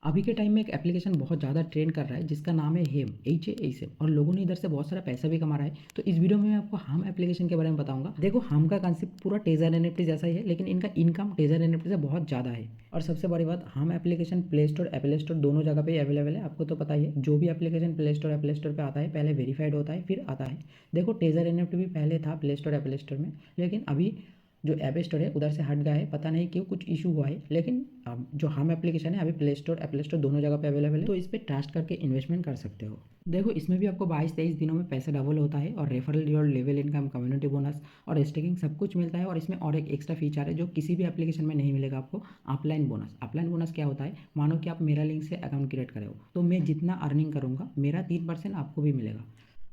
अभी के टाइम में एक एप्लीकेशन बहुत ज़्यादा ट्रेंड कर रहा है जिसका नाम है हेम HAM और लोगों ने इधर से बहुत सारा पैसा भी कमा रहा है। तो इस वीडियो में मैं आपको हम एप्लीकेशन के बारे में बताऊंगा। देखो हम का कंसेप्ट पूरा टेजर NFT जैसा ही है, लेकिन इनका इनकम टेजर NFT से बहुत ज़्यादा है। और सबसे बड़ी बात, हम application play store Apple store दोनों जगह पे अवेलेबल है। आपको तो पता ही है, जो भी application play store Apple store पे आता है पहले वेरीफाइड होता है फिर आता है। देखो टेजर NFT भी पहले था प्ले स्टोर एप्पल स्टोर में, लेकिन अभी जो ऐप स्टोर है उधर से हट गया है। पता नहीं क्यों, कुछ इशू हुआ है। लेकिन अब जो हम एप्लीकेशन है अभी प्ले स्टोर एप्पल स्टोर दोनों जगह पे अवेलेबल है, तो इस पर ट्रस्ट करके इन्वेस्टमेंट कर सकते हो। देखो इसमें भी आपको 22-23 दिनों में पैसा डबल होता है और referral your level income community bonus और स्टेकिंग सब कुछ मिलता है। और इसमें और एक एक्स्ट्रा फीचर है जो किसी भी एप्लीकेशन में नहीं मिलेगा आपको, अपलाइन बोनस। अपलाइन बोनस क्या होता है, मानो कि आप मेरा लिंक से अकाउंट क्रिएट करे हो तो मैं जितना अर्निंग करूँगा मेरा 3% आपको भी मिलेगा।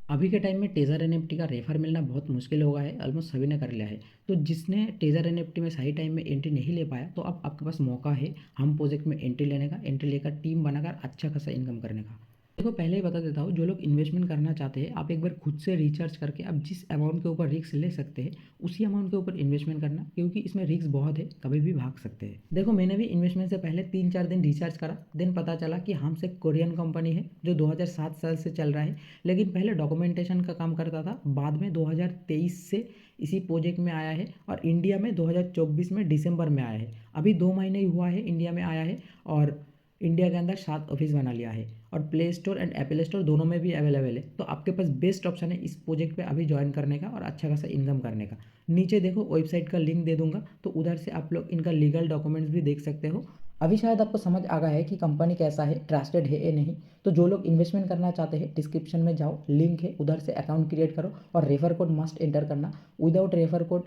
अभी के टाइम में टेजर NFT का रेफर मिलना बहुत मुश्किल हो गया है, ऑलमोस्ट सभी ने कर लिया है। तो जिसने टेजर NFT में सही टाइम में एंट्री नहीं ले पाया, तो अब आपके पास मौका है हम प्रोजेक्ट में एंट्री लेने का, एंट्री लेकर टीम बनाकर अच्छा खासा इनकम करने का। देखो पहले ही बता देता हूँ, जो लोग इन्वेस्टमेंट करना चाहते हैं आप एक बार खुद से रिसर्च करके आप जिस अमाउंट के ऊपर रिस्क ले सकते हैं उसी अमाउंट के ऊपर इन्वेस्टमेंट करना, क्योंकि इसमें रिस्क बहुत है, कभी भी भाग सकते हैं। देखो मैंने भी इन्वेस्टमेंट से पहले 3-4 दिन रिसर्च करा, देन पता चला कि हमसे कोरियन कंपनी है जो 2007 साल से चल रहा है, लेकिन पहले डॉक्यूमेंटेशन का काम करता था, बाद में 2023 से इसी प्रोजेक्ट में आया है और इंडिया में 2024 में दिसंबर में आया है। अभी 2 महीने ही हुआ है इंडिया में आया है और इंडिया के अंदर 7 ऑफिस बना लिया है और play store and Apple store दोनों में भी अवेलेबल है। तो आपके पास बेस्ट ऑप्शन है इस प्रोजेक्ट पे अभी ज्वाइन करने का और अच्छा खासा इनकम करने का। नीचे देखो वेबसाइट का लिंक दे दूंगा, तो उधर से आप लोग इनका लीगल डॉक्यूमेंट्स भी देख सकते हो। अभी शायद आपको समझ आ गया है कि कंपनी कैसा है, ट्रस्टेड है या नहीं। तो जो लोग इन्वेस्टमेंट करना चाहते हैं डिस्क्रिप्शन में जाओ, लिंक है, उधर से अकाउंट क्रिएट करो और रेफर कोड मस्ट एंटर करना। Without refer code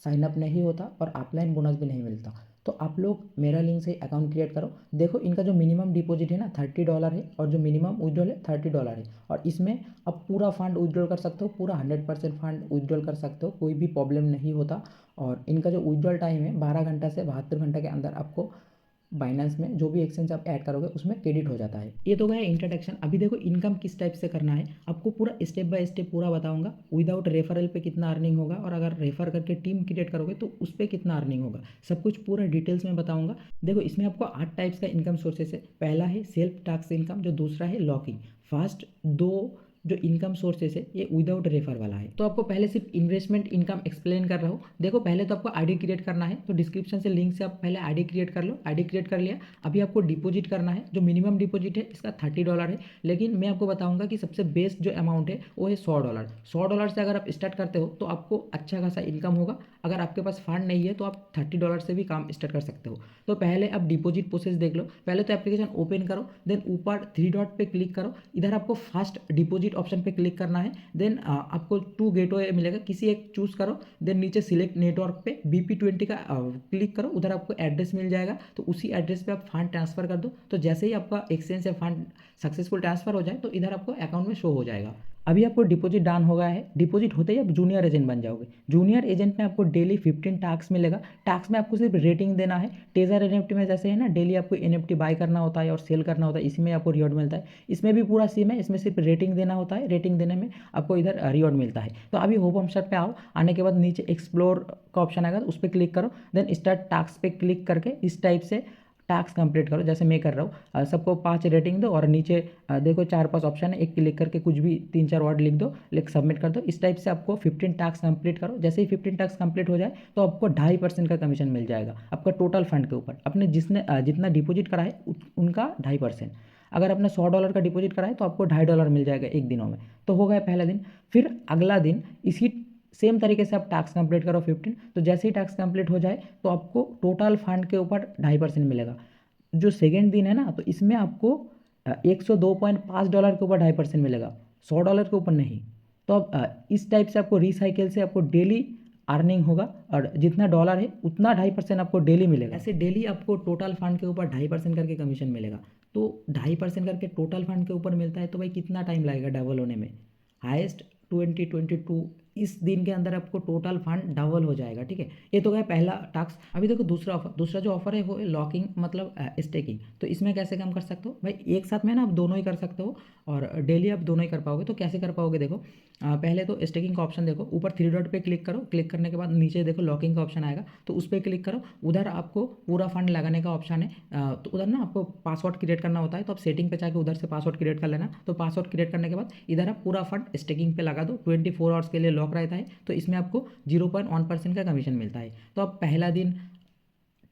sign up नहीं होता और ऑफलाइन बोनस भी नहीं मिलता। तो आप लोग मेरा लिंक से अकाउंट क्रिएट करो। देखो इनका जो मिनिमम डिपॉजिट है ना $30 है और जो मिनिमम विड्रॉल है $30 है। और इसमें आप पूरा फंड विड्रॉल कर सकते हो, पूरा 100% फंड विड्रॉल कर सकते हो, कोई भी प्रॉब्लम नहीं होता। और इनका जो विड्रॉल टाइम है 12 घंटा से 72 घंटे के अंदर आपको बाइनेंस में जो भी एक्सचेंज आप ऐड करोगे उसमें क्रेडिट हो जाता है। ये तो गया इंट्रोडक्शन। अभी देखो इनकम किस टाइप से करना है, आपको पूरा स्टेप बाय स्टेप पूरा बताऊंगा। विदाउट रेफरल पे कितना अर्निंग होगा और अगर रेफर करके टीम क्रिएट करोगे तो उस पर कितना अर्निंग होगा, सब कुछ पूरा डिटेल्स में बताऊंगा। देखो इसमें आपको 8 टाइप्स का इनकम सोर्सेस है। पहला है सेल्फ टैक्स इनकम, जो दूसरा है लॉकिंग। फर्स्ट दो जो इनकम सोर्सेस है ये विदाउट रेफर वाला है। तो आपको पहले सिर्फ इन्वेस्टमेंट इनकम एक्सप्लेन कर रहा हूँ। देखो पहले तो आपको आईडी क्रिएट करना है, तो डिस्क्रिप्शन से लिंक से आप पहले आईडी क्रिएट कर लो। आईडी क्रिएट कर लिया, अभी आपको डिपॉजिट करना है। जो मिनिमम डिपॉजिट है इसका $30 है, लेकिन मैं आपको बताऊंगा कि सबसे बेस्ट जो अमाउंट है वो है $100। $100 से अगर आप स्टार्ट करते हो तो आपको अच्छा खासा इनकम होगा। अगर आपके पास फंड नहीं है तो आप $30 से भी काम स्टार्ट कर सकते हो। तो पहले आप डिपॉजिट प्रोसेस देख लो। पहले तो एप्लीकेशन ओपन करो, देन ऊपर 3 डॉट पे क्लिक करो, इधर आपको फास्ट डिपॉजिट ऑप्शन पे क्लिक करना है। देन आपको 2 गेटवे मिलेगा, किसी एक चूज करो। देन नीचे सिलेक्ट नेटवर्क पे BP20 का क्लिक करो, उधर आपको एड्रेस मिल जाएगा, तो उसी एड्रेस पे आप फंड ट्रांसफर कर दो। तो जैसे ही आपका एक्सचेंज से फंड सक्सेसफुल ट्रांसफर हो जाए तो इधर आपको अकाउंट में शो हो जाएगा। अभी आपको डिपॉजिट डन हो गया है। डिपॉजिट होते ही आप जूनियर एजेंट बन जाओगे। जूनियर एजेंट में आपको डेली 15 टास्क मिलेगा। टास्क में आपको सिर्फ रेटिंग देना है। टेजर NFT में जैसे है ना, डेली आपको NFT बाय करना होता है और सेल करना होता है, इसी में आपको रिवॉर्ड मिलता है। इसमें भी पूरा सेम है, इसमें सिर्फ रेटिंग देना होता है, रेटिंग देने में आपको इधर रिवॉर्ड मिलता है। तो अभी होप हम पे आओ, आने के बाद नीचे एक्सप्लोर का ऑप्शन आएगा, उस पर क्लिक करो। देन स्टार्ट टास्क पे क्लिक करके इस टाइप से टास्क कंप्लीट करो, जैसे मैं कर रहा हूँ। सबको 5 रेटिंग दो और नीचे देखो 4-5 ऑप्शन है, एक क्लिक करके कुछ भी 3-4 वर्ड लिख दो, लिख सबमिट कर दो। इस टाइप से आपको 15 टास्क कंप्लीट करो। जैसे ही 15 टास्क कंप्लीट हो जाए तो आपको 2.5% का कमीशन मिल जाएगा आपका टोटल फंड के ऊपर। अपने जिसने जितना डिपॉजिट करा है उनका 2.5%। अगर आपने $100 का डिपॉजिट करा है तो आपको $2.5 मिल जाएगा एक दिनों में। तो हो गया पहला दिन। फिर अगला दिन इसी सेम तरीके से आप टास्क कंप्लीट करो 15। तो जैसे ही टास्क कंप्लीट हो जाए तो आपको टोटल फंड के ऊपर 2.5% मिलेगा। जो सेकेंड दिन है ना, तो इसमें आपको $102.5 के ऊपर 2.5% मिलेगा, $100 के ऊपर नहीं। तो अब इस टाइप से आपको रिसाइकिल से आपको डेली अर्निंग होगा और जितना डॉलर है उतना 2.5% आपको डेली मिलेगा। ऐसे डेली आपको टोटल फंड के ऊपर 2.5% करके कमीशन मिलेगा। तो 2.5% करके टोटल फंड के ऊपर मिलता है, तो भाई कितना टाइम लगेगा डबल होने में? हाईएस्ट 2022 इस दिन के अंदर आपको टोटल फंड डबल हो जाएगा। ठीक है, ये तो गया पहला टास्क। अभी देखो दूसरा ऑफर, दूसरा जो ऑफर है वो है लॉकिंग मतलब स्टेकिंग। तो इसमें कैसे काम कर सकते हो भाई, एक साथ में ना आप दोनों ही कर सकते हो और डेली आप दोनों ही कर पाओगे। तो कैसे कर पाओगे देखो, पहले तो स्टेकिंग का ऑप्शन देखो, ऊपर थ्री डॉट पे क्लिक करो, क्लिक करने के बाद नीचे देखो लॉकिंग का ऑप्शन आएगा, तो उस पर क्लिक करो। उधर आपको पूरा फंड लगाने का ऑप्शन है। तो उधर ना आपको पासवर्ड क्रिएट करना होता है, तो आप सेटिंग पे जाके उधर से पासवर्ड क्रिएट कर लेना। तो पासवर्ड क्रिएट करने के बाद इधर आप पूरा फंड स्टेकिंग पे लगा दो, 24 आवर्स के लिए लॉक रहता है। तो इसमें आपको 0.1% का कमीशन मिलता है। तो आप पहला दिन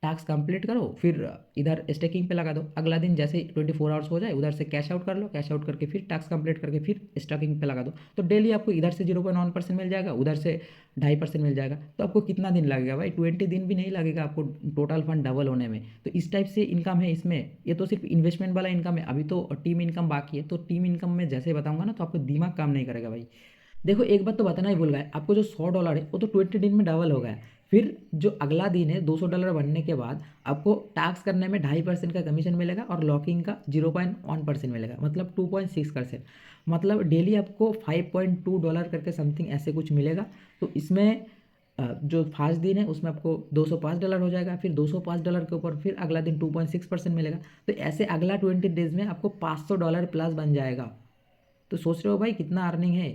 टास्क कंप्लीट करो, फिर इधर स्टेकिंग पे लगा दो। अगला दिन जैसे 24 आवर्स हो जाए उधर से कैश आउट कर लो, कैश आउट करके फिर टास्क कंप्लीट करके फिर स्टेकिंग पे लगा दो। तो डेली आपको इधर से 0.1% मिल जाएगा, उधर से 2.5% मिल जाएगा। तो आपको कितना दिन लगेगा भाई, 20 दिन भी नहीं लगेगा आपको टोटल फंड डबल होने में। तो इस टाइप से इनकम है इसमें। ये तो सिर्फ इन्वेस्टमेंट वाला इनकम है, अभी तो टीम इनकम बाकी है। तो टीम इनकम में जैसे बताऊंगा ना तो आपको दिमाग काम नहीं करेगा भाई। देखो एक बात तो बताना ही भूल गए, आपको जो $100 है वो तो 20 दिन में डबल हो गया। फिर जो अगला दिन है $200 बनने के बाद आपको टैक्स करने में 2.5% का कमीशन मिलेगा और लॉकिंग का 0.1% मिलेगा, मतलब 2.6%। मतलब डेली आपको $5.2 करके समथिंग ऐसे कुछ मिलेगा। तो इसमें जो फर्स्ट दिन है उसमें आपको $205 हो जाएगा, फिर $205 के ऊपर फिर अगला दिन 2.6% मिलेगा। तो ऐसे अगला 20 डेज में आपको $500 प्लस बन जाएगा। तो सोच रहे हो भाई कितना अर्निंग है।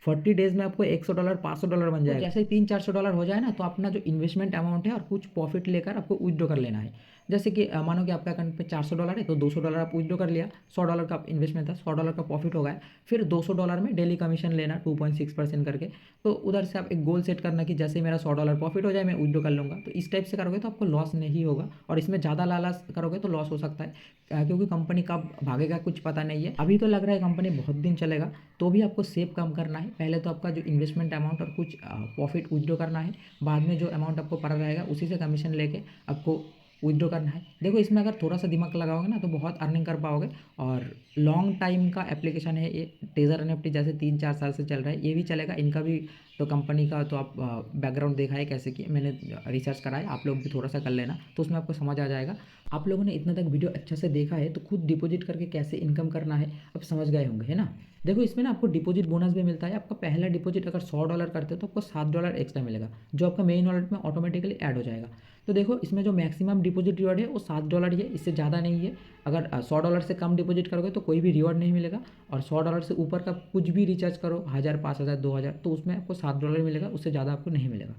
40 डेज में आपको $100 $500 बन जाएगा। तो जैसे ही $300-400 हो जाए ना, तो अपना जो इन्वेस्टमेंट अमाउंट है और कुछ प्रॉफिट लेकर आपको विड्रॉ कर लेना है। जैसे कि मानो कि आपका अकाउंट पे $400 है, तो $200 आप विड्रॉ कर लिया। $100 का इन्वेस्टमेंट था, $100 का प्रॉफिट हो गया। फिर $200 में डेली कमीशन लेना 2.6% करके। तो उधर से आप एक गोल सेट करना कि जैसे मेरा $100 प्रॉफिट हो जाए मैं विड्रॉ कर लूँगा। तो इस टाइप से करोगे तो आपको लॉस नहीं होगा, और इसमें ज़्यादा लालच करोगे तो लॉस हो सकता है, क्योंकि कंपनी कब भागेगा कुछ पता नहीं है। अभी तो लग रहा है कंपनी बहुत दिन चलेगा, तो भी आपको सेव कम करना है। पहले तो आपका जो इन्वेस्टमेंट अमाउंट और कुछ प्रॉफिट विड्रॉ करना है, बाद में जो अमाउंट आपको पड़ा रहेगा उसी से कमीशन लेके आपको विड्रॉ करना है। देखो इसमें अगर थोड़ा सा दिमाग लगाओगे ना तो बहुत अर्निंग कर पाओगे। और लॉन्ग टाइम का एप्लीकेशन है ये। टेजर एनएफटी जैसे 3-4 साल से चल रहा है, ये भी चलेगा। इनका भी तो कंपनी का तो आप बैकग्राउंड देखा है कैसे कि मैंने रिसर्च करा है, आप लोग भी थोड़ा सा कर लेना तो उसमें आपको समझ आ जाएगा। आप लोगों ने इतना तक वीडियो अच्छा से देखा है तो खुद डिपॉजिट करके कैसे इनकम करना है अब समझ गए होंगे, है ना। देखो इसमें ना आपको डिपॉजिट बोनस भी मिलता है। आपका पहला डिपॉजिट अगर $100 करते हो तो आपको $7 एक्स्ट्रा मिलेगा, जो आपका मेन वॉलेट में ऑटोमेटिकली ऐड हो जाएगा। तो देखो इसमें जो मैक्सिमम डिपॉजिट रिवॉर्ड है वो $7 ही है, इससे ज़्यादा नहीं है। अगर $100 से कम डिपॉजिट करोगे तो कोई भी रिवॉर्ड नहीं मिलेगा, और $100 से ऊपर का कुछ भी रिचार्ज करो 1000 5000 2000 तो उसमें आपको $7 मिलेगा, उससे ज़्यादा आपको नहीं मिलेगा।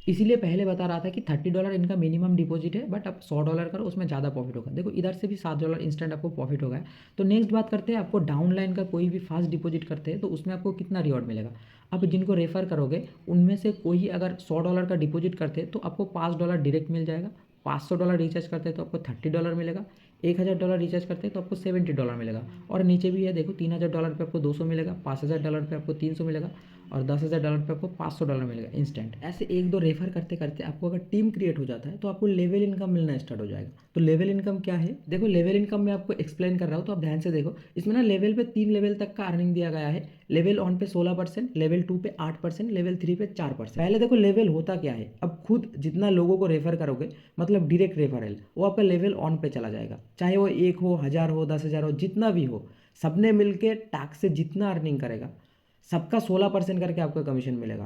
इसीलिए पहले बता रहा था कि $30 इनका मिनिमम डिपॉजिट है, बट आप $100 करो उसमें ज़्यादा प्रॉफिट होगा। देखो इधर से भी $7 इंस्टेंट आपको प्रॉफिट होगा। तो नेक्स्ट बात करते हैं, आपको डाउनलाइन का कोई भी फास्ट डिपॉजिट करते हैं तो उसमें आपको कितना रिवॉर्ड मिलेगा। आप जिनको रेफर करोगे उनमें से कोई अगर $100 का डिपॉजिट करते हैं तो आपको $5 डायरेक्ट मिल जाएगा। $500 रिचार्ज करते हैं तो आपको $30 मिलेगा। $1000 रिचार्ज करते हैं तो आपको $70 मिलेगा। और नीचे भी है देखो, $3000 पे आपको 200 मिलेगा, $5000 पे आपको 300 मिलेगा, और $10,000 पे आपको $500 मिलेगा इंस्टेंट। ऐसे एक दो रेफर करते करते आपको अगर टीम क्रिएट हो जाता है तो आपको लेवल इनकम मिलना स्टार्ट हो जाएगा। तो लेवल इनकम क्या है, देखो लेवल इनकम मैं आपको एक्सप्लेन कर रहा हूँ तो आप ध्यान से देखो। इसमें ना लेवल पे 3 लेवल तक का अर्निंग दिया गया है। लेवल 1 पे 16%, लेवल 2 पे 8%, लेवल 3 पे 4%। पहले देखो लेवल होता क्या है, अब खुद जितना लोगों को रेफर करोगे मतलब डायरेक्ट रेफरल, वो आपका लेवल 1 पे चला जाएगा। चाहे वो 1 हो, 1000 हो, 10,000 हो, जितना भी हो, सबने मिलके टैक्स से जितना अर्निंग करेगा सबका 16% करके आपको कमीशन मिलेगा।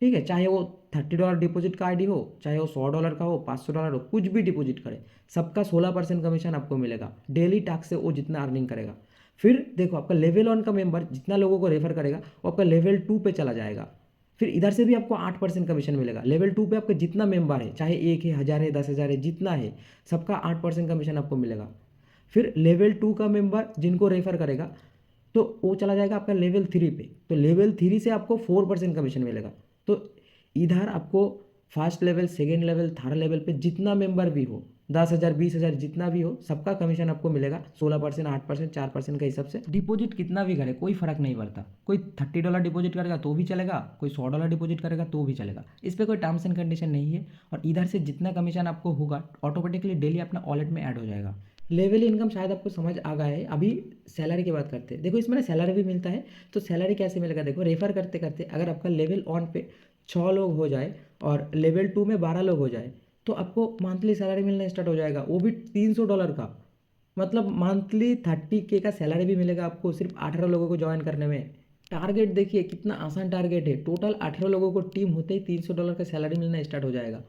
ठीक है, चाहे वो $30 डिपॉजिट का आईडी हो, चाहे वो $100 का हो, $500 हो, कुछ भी डिपॉजिट करे, सबका 16% कमीशन आपको मिलेगा डेली टैक्स से वो जितना अर्निंग करेगा। फिर देखो आपका लेवल 1 का मेंबर जितना लोगों को रेफर करेगा वो आपका लेवल 2 पे चला जाएगा। फिर इधर से भी आपको 8% कमीशन मिलेगा। लेवल 2 पे आपका जितना मेंबर है, चाहे 1 है, 1000 है, 10,000 है, जितना है, सबका 8% कमीशन आपको मिलेगा। फिर लेवल 2 का मेंबर जिनको रेफर करेगा तो वो चला जाएगा आपका लेवल 3 पे। तो लेवल 3 से आपको 4% कमीशन मिलेगा। तो इधर आपको first level, second level, third level पे जितना मेंबर भी हो, 10,000 20,000 जितना भी हो, सबका कमीशन आपको मिलेगा 16%, 8%, 4% के हिसाब से। डिपॉजिट कितना भी करे कोई फर्क नहीं पड़ता। कोई $30 डिपॉजिट करेगा तो भी चलेगा, कोई $100 डिपॉजिट करेगा तो भी चलेगा। इस पर कोई टर्म्स एंड कंडीशन नहीं है। और इधर से जितना कमीशन आपको होगा ऑटोमेटिकली डेली अपना वॉलेट में ऐड हो जाएगा। लेवल इनकम शायद आपको समझ आ गया है। अभी सैलरी की बात करते हैं। देखो इसमें ना सैलरी भी मिलता है। तो सैलरी कैसे मिलेगा, देखो रेफर करते करते अगर आपका लेवल 1 पे 6 लोग हो जाए और लेवल 2 में 12 लोग हो जाए तो आपको मंथली सैलरी मिलना स्टार्ट हो जाएगा, वो भी $300 का। मतलब मंथली 30K का सैलरी भी मिलेगा आपको सिर्फ 18 लोगों को ज्वाइन करने में। टारगेट देखिए कितना आसान टारगेट है। टोटल 18 लोगों को टीम होते ही $300 का सैलरी मिलना स्टार्ट हो जाएगा।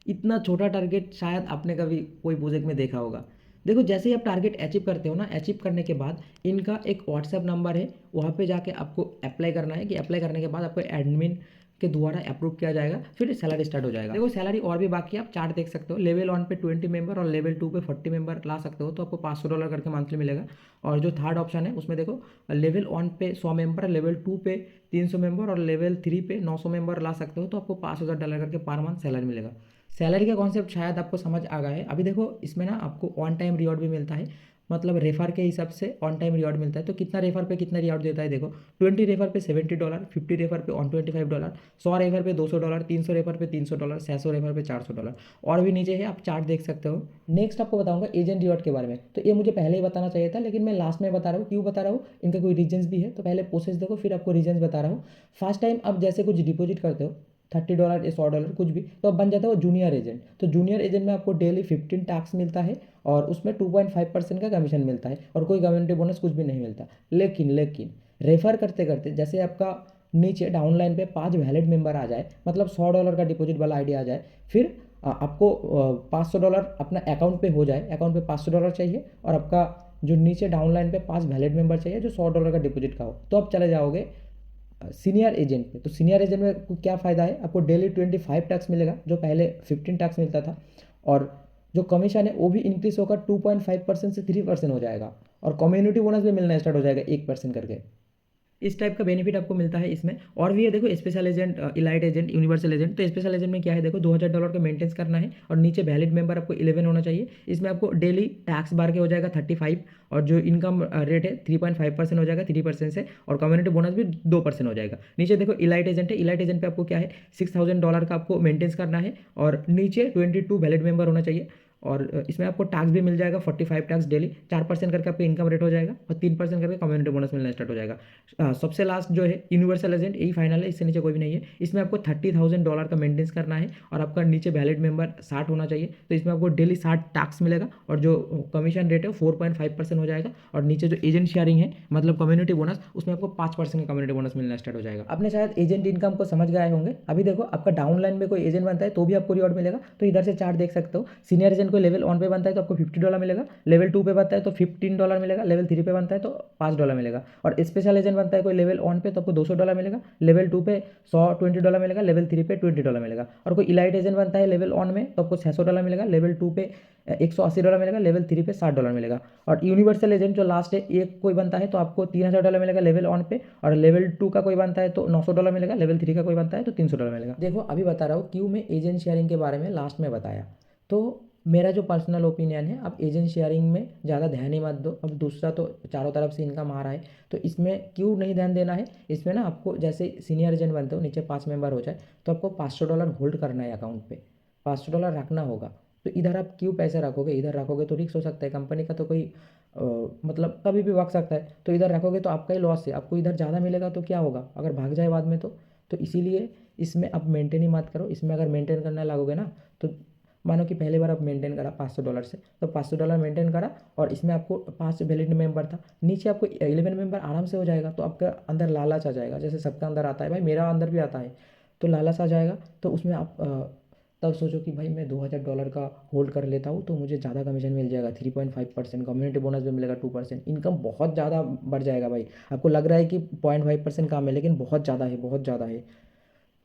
इतना छोटा टारगेट शायद आपने कभी कोई प्रोजेक्ट में देखा होगा। देखो जैसे ही आप टारगेट अचीव करते हो ना, अचीव करने के बाद इनका एक व्हाट्सएप नंबर है, वहाँ पे जाके आपको अप्लाई करना है कि अप्लाई करने के बाद आपको एडमिन के द्वारा अप्रूव किया जाएगा, फिर सैलरी स्टार्ट हो जाएगा। देखो सैलरी और भी बाकी है, आप चार्ट देख सकते हो। लेवल 1 पे 20 मेंबर और लेवल 2 पे 40 मेंबर ला सकते हो, तो आपको $500 करके मंथली मिलेगा। और जो थर्ड ऑप्शन है उसमें देखो, लेवल 1 पे 100 मेंबर, लेवल 2 पे 300 मेंबर और लेवल 3 पे 900 मेंबर ला सकते हो, तो आपको $5000 करके पर मंथ सैलरी मिलेगा। सैलरी का कॉन्सेप्ट शायद आपको समझ आ गया है। अभी देखो इसमें ना आपको ऑन टाइम रिवॉर्ड भी मिलता है, मतलब रेफर के हिसाब से ऑन टाइम रिवॉर्ड मिलता है। तो कितना रेफर पे कितना रिवॉर्ड देता है देखो, 20 रेफर पे $70, 50 रेफर पे $125, 100 रेफर पे $200, 300 रेफर पे $300, 600 रेफर पे $400। और भी नीचे है, आप चार्ट देख सकते हो। नेक्स्ट आपको बताऊंगा एजेंट रिवॉर्ड के बारे में। तो ये मुझे पहले ही बताना चाहिए था, लेकिन मैं लास्ट में बता रहा हूँ। क्यों बता रहा हूँ, इनका कोई रीजन्स भी है। तो पहले प्रोसेस देखो, फिर आपको रीजन्स बता रहा हूँ। फर्स्ट टाइम आप जैसे कुछ डिपॉजिट करते हो, $30 या $100 कुछ भी, तो अब बन जाता है वो जूनियर एजेंट। तो जूनियर एजेंट में आपको डेली 15 टैक्स मिलता है और उसमें 2.5% का कमीशन मिलता है और कोई कम्युनिटी बोनस कुछ भी नहीं मिलता। लेकिन रेफर करते करते जैसे आपका नीचे डाउनलाइन पे 5 वैलिड मेंबर आ जाए, मतलब $100 का डिपॉजिट वाला आइडिया आ जाए, फिर आपको $500 अपना अकाउंट पे हो जाए, अकाउंट पे $500 चाहिए और आपका जो नीचे डाउनलाइन पे 5 वैलिड मेंबर चाहिए जो $100 का डिपॉजिट का हो, तो आप चले जाओगे सीनियर एजेंट पे। तो सीनियर एजेंट में क्या फ़ायदा है, आपको डेली 25 टैक्स मिलेगा, जो पहले 15 टैक्स मिलता था। और जो कमीशन है वो भी इंक्रीज होकर 2.5% से 3% हो जाएगा। और कम्युनिटी बोनस भी मिलना स्टार्ट हो जाएगा 1% करके। इस टाइप का बेनिफिट आपको मिलता है इसमें। और भी है देखो, special agent, elite agent, universal agent. तो स्पेशल एजेंट में क्या है देखो, $2000 का मेंटेनेंस करना है और नीचे वैलिड मेंबर आपको 11 होना चाहिए। इसमें आपको डेली टैक्स बार के हो जाएगा 35 और जो इनकम रेट है 3.5% हो जाएगा 3% से, और कम्युनिटी बोनस भी 2% हो जाएगा। नीचे देखो इलाइट एजेंट है, इलाइट एजेंट पे आपको क्या है, $6000 का आपको मेंटेनेंस करना है और नीचे 22 वैलिड मेंबर होना चाहिए। और इसमें आपको टैक्स भी मिल जाएगा 45 टैक्स डेली, 4% करके आपका इनकम रेट हो जाएगा और 3% करके कम्युनिटी बोनस मिलना स्टार्ट हो जाएगा। सबसे लास्ट जो है यूनिवर्सल एजेंट, यही फाइनल है, इससे नीचे कोई भी नहीं है। इसमें आपको $30,000 का मेंटेनेंस करना है और आपका नीचे वैलिड मेंबर 60 होना चाहिए। तो इसमें आपको डेली 60 टैक्स मिलेगा और जो कमीशन रेट है 4.5% हो जाएगा। और नीचे जो एजेंट शेयरिंग है, मतलब कम्युनिटी बोनस, उसमें आपको 5% का कम्युनिटी बोनस मिलना स्टार्ट हो जाएगा। आपने शायद एजेंट इनकम को समझ गए होंगे। अभी देखो आपका डाउन लाइन में कोई एजेंट बनता है तो भी आपको रिवॉर्ड मिलेगा। तो इधर से चार्ट देख सकते हो, सीनियर एजेंट को लेवल 1 पे बनता है तो आपको $50 मिलेगा, लेवल 2 पे बनता है तो $15 मिलेगा, लेवल 3 पे बनता है तो $5 मिलेगा। और स्पेशल एजेंट बनता है कोई लेवल 1 पे तो आपको $200 मिलेगा, लेवल 2 पे $120 मिलेगा, लेवल 3 पे $20 मिलेगा। और कोई इलाइट एजेंट बनता है लेवल 1 में तो आपको $600 मिलेगा, लेवल 2 पे $180 मिलेगा, लेवल 3 पे $60 मिलेगा। और यूनिवर्सल एजेंट जो लास्ट है, एक कोई बनता है तो आपको $3000 मिलेगा लेवल 1 पे, और लेवल 2 का कोई बनता है तो $900 मिलेगा, लेवल 3 का कोई बनता है तो $300 मिलेगा। देखो अभी बता रहा हूँ क्यों मैं एजेंट शेयरिंग के बारे में लास्ट में बताया। तो मेरा जो पर्सनल ओपिनियन है, आप एजेंट शेयरिंग में ज़्यादा ध्यान ही मत दो। अब दूसरा तो चारों तरफ से इनकम आ रहा है, तो इसमें क्यों नहीं ध्यान देना है। इसमें ना आपको जैसे सीनियर एजेंट बनते हो, नीचे 5 मेंबर हो जाए तो आपको $500 होल्ड करना है अकाउंट पे, $500 रखना होगा। तो इधर आप क्यों पैसे रखोगे, इधर रखोगे तो रिस्क हो सकता है, कंपनी का तो कोई मतलब कभी भी भाग सकता है। तो इधर रखोगे तो आपका ही लॉस है, आपको इधर ज़्यादा मिलेगा तो क्या होगा अगर भाग जाए बाद में तो इसीलिए इसमें आप मेंटेन ही मत करो। इसमें अगर मेंटेन करने लगोगे ना, तो मानो कि पहली बार आप मेंटेन करा $500 से, तो $500 मेंटेन करा और इसमें आपको 5 वैलिड मेंबर था, नीचे आपको 11 मेंबर आराम से हो जाएगा। तो आपका अंदर लालच आ जाएगा, जैसे सबका अंदर आता है भाई, मेरा अंदर भी आता है। तो लालच आ जाएगा, तो उसमें आप तब सोचो कि भाई मैं $2000 का होल्ड कर लेता हूँ तो मुझे ज़्यादा कमीशन मिल जाएगा, 3.5%, कम्युनिटी बोनस भी मिलेगा 2%, इनकम बहुत ज़्यादा बढ़ जाएगा भाई। आपको लग रहा है कि 0.5% कम है, लेकिन बहुत ज़्यादा है, बहुत ज़्यादा है।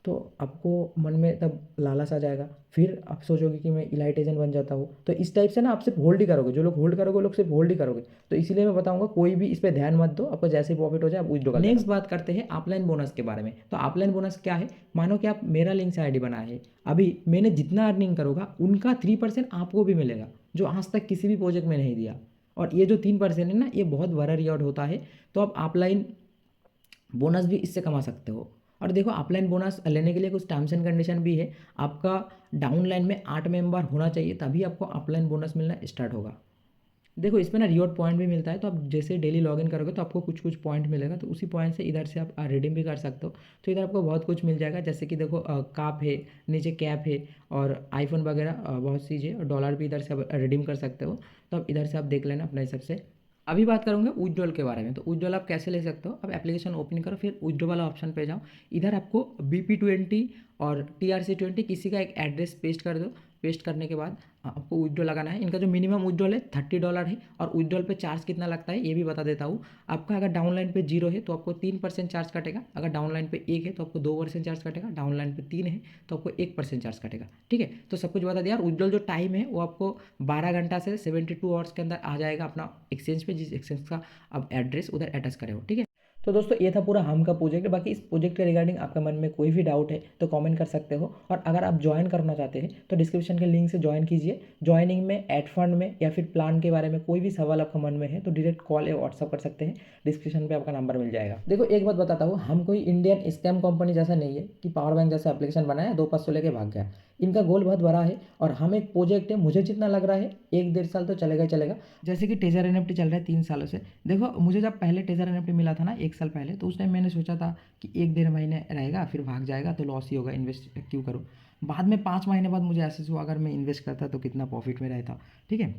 तो आपको मन में तब लालच आ जाएगा, फिर आप सोचोगे कि मैं इलाइट एजेंट बन जाता हूँ। तो इस टाइप से ना आप सिर्फ होल्ड ही करोगे, जो लोग होल्ड करोगे वो लोग सिर्फ होल्ड ही करोगे। तो इसीलिए मैं बताऊंगा कोई भी इस पर ध्यान मत दो, आपको जैसे ही प्रॉफिट हो जाए आप विड्रॉ कर लेना। नेक्स्ट बात करते हैं ऑफलाइन बोनस के बारे में। तो ऑफलाइन बोनस क्या है, मानो कि आप मेरा लिंक से आईडी बनाए है, अभी मैंने जितना अर्निंग करूँगा उनका 3% आपको भी मिलेगा, जो आज तक किसी भी प्रोजेक्ट में नहीं दिया। और ये जो 3% है ना, ये बहुत बड़ा रिवॉर्ड होता है। तो आप ऑफलाइन बोनस भी इससे कमा सकते हो। और देखो ऑफलाइन बोनस लेने के लिए कुछ टर्म्स एंड कंडीशन भी है। आपका डाउन लाइन में 8 मेंबर होना चाहिए, तभी आपको ऑफलाइन बोनस मिलना स्टार्ट होगा। देखो इसमें ना रिवॉर्ड पॉइंट भी मिलता है, तो आप जैसे डेली लॉगिन करोगे तो आपको कुछ कुछ पॉइंट मिलेगा, तो उसी पॉइंट से इधर से आप रिडीम भी कर सकते हो। तो इधर आपको बहुत कुछ मिल जाएगा, जैसे कि देखो काप है, नीचे कैप है और आईफोन वगैरह बहुत चीज़ें, डॉलर भी इधर से आप रिडीम कर सकते हो। तो आप इधर से आप देख लेना अपने हिसाब से। अभी बात करूँगा विथड्रॉल के बारे में। तो विथड्रॉल आप कैसे ले सकते हो, अब एप्लीकेशन ओपन करो, फिर विथड्रॉ वाला ऑप्शन पे जाओ। इधर आपको BP20 और TRC20 किसी का एक एड्रेस पेस्ट कर दो। पेस्ट करने के बाद आपको विथड्रॉ लगाना है। इनका जो मिनिमम विथड्रॉल है $30 है, और विथड्रॉल पे चार्ज कितना लगता है ये भी बता देता हूँ। आपका अगर डाउनलाइन पे 0 है तो आपको 3% चार्ज कटेगा, अगर डाउनलाइन पे 1 है तो आपको 2% चार्ज कटेगा, डाउनलाइन पे 3 है तो आपको 1% चार्ज कटेगा। ठीक है, तो सब कुछ बता दिया। और विथड्रॉल जो टाइम है वो आपको 12 घंटा से 72 आवर्स के अंदर आ जाएगा अपना एक्सचेंज पे, जिस एक्सचेंज का आप एड्रेस उधर अटैच करे हो। ठीक है, तो दोस्तों ये था पूरा हम का प्रोजेक्ट। बाकी इस प्रोजेक्ट के रिगार्डिंग आपका मन में कोई भी डाउट है तो कमेंट कर सकते हो, और अगर आप ज्वाइन करना चाहते हैं तो डिस्क्रिप्शन के लिंक से ज्वाइन कीजिए। ज्वाइनिंग में एड फंड में या फिर प्लान के बारे में कोई भी सवाल आपका मन में है तो डायरेक्ट कॉल या व्हाट्सअप कर सकते हैं, डिस्क्रिप्शन पे आपका नंबर मिल जाएगा। देखो एक बात बताता हूँ, हम कोई इंडियन स्कैम कंपनी जैसा नहीं है कि पावर बैंक जैसा एप्लीकेशन बनाया 2-500 लेके भाग गया। इनका गोल बहुत बड़ा है, और हम एक प्रोजेक्ट है, मुझे जितना लग रहा है 1-1.5 साल तो चलेगा ही चलेगा। जैसे कि टेजर NFT चल रहा है 3 सालों से। देखो मुझे जब पहले टेजर NFT मिला था ना 1 साल पहले, तो उस टाइम मैंने सोचा था कि 1-1.5 महीने रहेगा फिर भाग जाएगा तो लॉस ही होगा, इन्वेस्ट क्यों करूँ। बाद में 5 महीने बाद मुझे एहसास हुआ अगर मैं इन्वेस्ट करता तो कितना प्रॉफिट में रहता। ठीक है,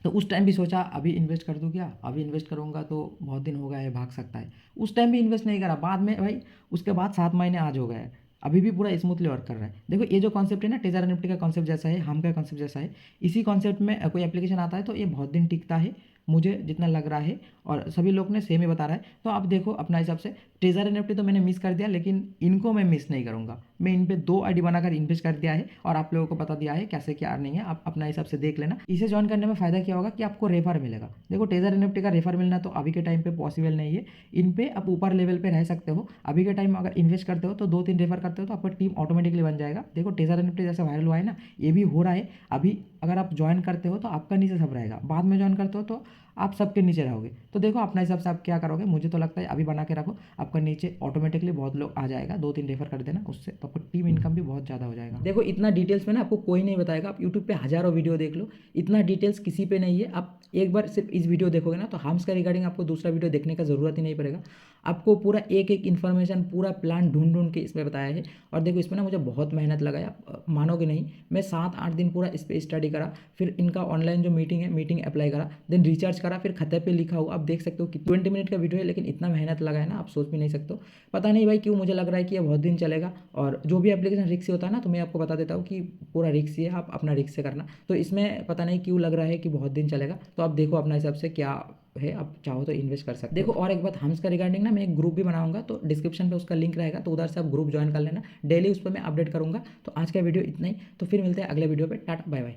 तो उस टाइम भी सोचा अभी इन्वेस्ट कर दूँ क्या, अभी इन्वेस्ट करूँगा तो बहुत दिन हो गया है, भाग सकता है। उस टाइम भी इन्वेस्ट नहीं करा, बाद में भाई उसके बाद 7 महीने आज हो गए हैं, अभी भी पूरा स्मूथली वर्क कर रहा है। देखो ये जो कॉन्सेप्ट है ना, टेजर NFT का कॉन्सेप्ट जैसा है, हम का कॉन्सेप्ट जैसा है। इसी कॉन्सेप्ट में कोई एप्लीकेशन आता है तो ये बहुत दिन टिकता है, मुझे जितना लग रहा है, और सभी लोग ने सेम ही बता रहा है। तो आप देखो अपना हिसाब से। टेजर NFT तो मैंने मिस कर दिया, लेकिन इनको मैं मिस नहीं करूँगा। मैं इन पे 2 ID बनाकर इन्वेस्ट कर दिया है, और आप लोगों को बता दिया है कैसे क्या अर्निंग है, आप अपना हिसाब से देख लेना। इसे ज्वाइन करने में फ़ायदा क्या होगा कि आपको रेफर मिलेगा। देखो टेजर NFT का रेफर मिलना तो अभी के टाइम पे पॉसिबल नहीं है। इन पे आप ऊपर लेवल पे रह सकते हो। अभी के टाइम में अगर इन्वेस्ट करते हो तो 2-3 रेफर करते हो तो आपका टीम ऑटोमेटिकली बन जाएगा। देखो टेजर NFT जैसे वायरल हुआ है ना, ये भी हो रहा है। अभी अगर आप ज्वाइन करते हो तो आपका नीचे सब रहेगा, बाद में ज्वाइन करते हो तो आप सबके नीचे रहोगे। तो देखो अपना हिसाब से आप क्या करोगे, मुझे तो लगता है अभी बना के रखो, आपका नीचे ऑटोमेटिकली बहुत लोग आ जाएगा। 2-3 रेफर कर देना, उससे तो आपको टीम इनकम भी बहुत ज़्यादा हो जाएगा। देखो इतना डिटेल्स में ना आपको कोई नहीं बताएगा, आप यूट्यूब पे हज़ारों वीडियो देख लो, इतना डिटेल्स किसी पे नहीं है। आप एक बार सिर्फ इस वीडियो देखोगे ना तो हम्स का रिगार्डिंग आपको दूसरा वीडियो देखने का ज़रूरत ही नहीं पड़ेगा। आपको पूरा एक एक इन्फॉर्मेशन, पूरा प्लान ढूंढ ढूंढ के इसमें बताया है। और देखो इसमें ना मुझे बहुत मेहनत लगाया, आप मानोगे नहीं। मैं 7-8 दिन पूरा इस पर स्टडी करा, फिर इनका ऑनलाइन जो मीटिंग है मीटिंग अप्लाई करा, देन रिचार्ज करा, फिर खत्ते पे लिखा हुआ आप देख सकते हो कि 20 मिनट का वीडियो है, लेकिन इतना मेहनत लगा है ना आप सोच भी नहीं सकते हो। पता नहीं भाई क्यों मुझे लग रहा है कि ये बहुत दिन चलेगा। और जो भी एप्लीकेशन रिक्स से होता है ना, तो मैं आपको बता देता हूँ कि पूरा रिक्स ही है, आप अपना रिक्स से करना। तो इसमें पता नहीं क्यों लग रहा है कि बहुत दिन चलेगा। तो आप देखो अपना हिसाब से क्या है, आप चाहो तो इन्वेस्ट कर सकते हो। देखो और एक बात हम्स का रिगार्डिंग ना, मैं एक ग्रुप भी बनाऊंगा, तो डिस्क्रिप्शन पे उसका लिंक रहेगा, तो उधर से आप ग्रुप ज्वाइन कर लेना। डेली उस पर मैं अपडेट करूंगा। तो आज का वीडियो इतना ही, तो फिर मिलते हैं अगले वीडियो पे। Tata bye bye.